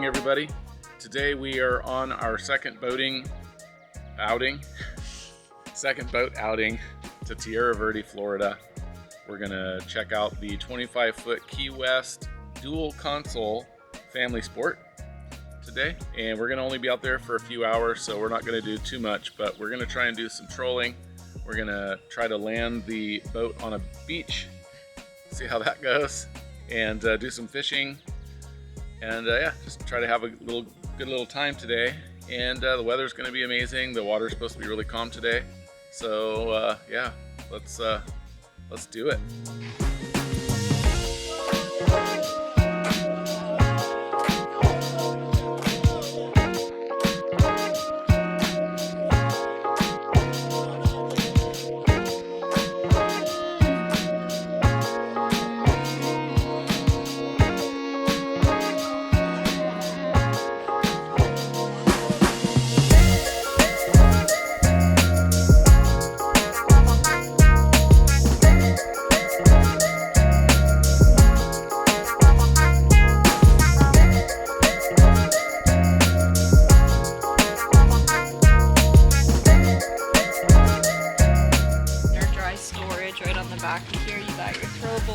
Everybody, today we are on our second boat outing to Tierra Verde, Florida. We're gonna check out the 25-foot Key West dual console family sport today, and we're gonna only be out there for a few hours, so we're not gonna do too much, but we're gonna try and do some trolling. We're gonna try to land the boat on a beach, see how that goes, and do some fishing. And yeah, just try to have a good little time today. And the weather's going to be amazing. The water's supposed to be really calm today. So yeah, let's do it.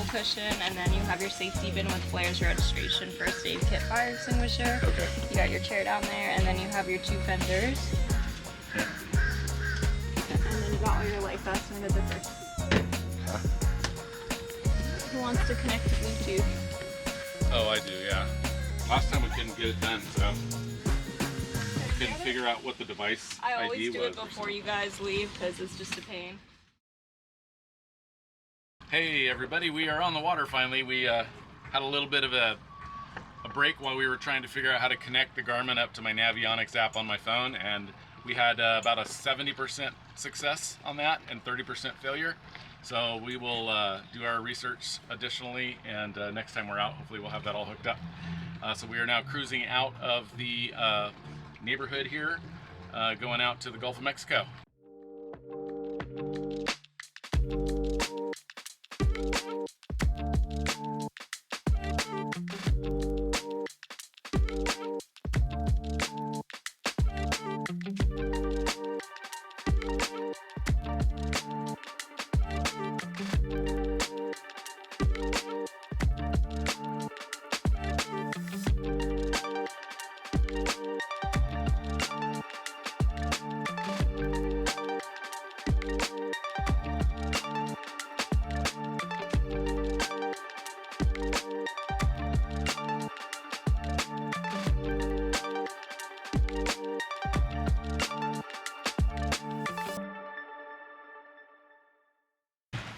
Cushion, and then you have your safety bin with flares, your registration, first aid kit, fire extinguisher. Okay. You got your chair down there, and then you have your two fenders. Yeah. And then you got all your life vests under the first. Huh? Who wants to connect to Bluetooth? Oh, I do, yeah. Last time we couldn't get it done, so we couldn't figure out what the device ID was. I always do it before you guys leave because it's just a pain. Hey everybody, we are on the water finally. We had a little bit of a break while we were trying to figure out how to connect the Garmin up to my Navionics app on my phone, and we had about a 70% success on that and 30% failure. So we will do our research additionally, and next time we're out, hopefully we'll have that all hooked up. So we are now cruising out of the neighborhood here, going out to the Gulf of Mexico.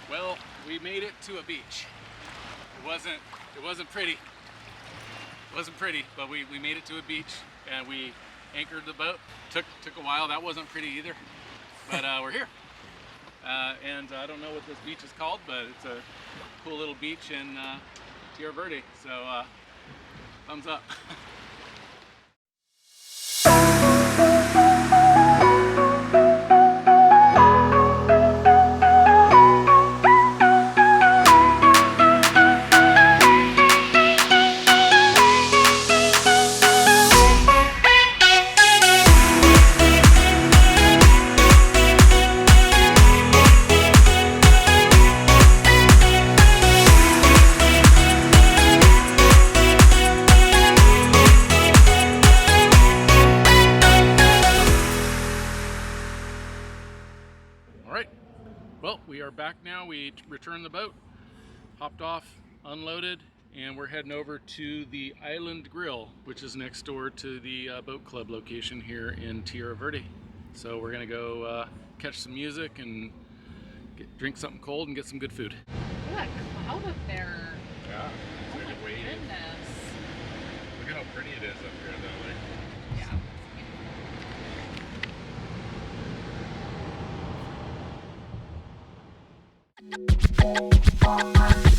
Well, we made it to a beach. It wasn't pretty. It wasn't pretty, but we made it to a beach and we anchored the boat. Took a while. That wasn't pretty either, but we're here. And I don't know what this beach is called, but it's a cool little beach in Tierra Verde. So thumbs up. Well, we are back now. We returned the boat, hopped off, unloaded, and we're heading over to the Island Grill, which is next door to the boat club location here in Tierra Verde. So we're gonna go catch some music and drink something cold and get some good food. Look at that cloud up there. Yeah, it's Oh like my a wave. goodness. Look at how pretty it is up here though. Like, Bye.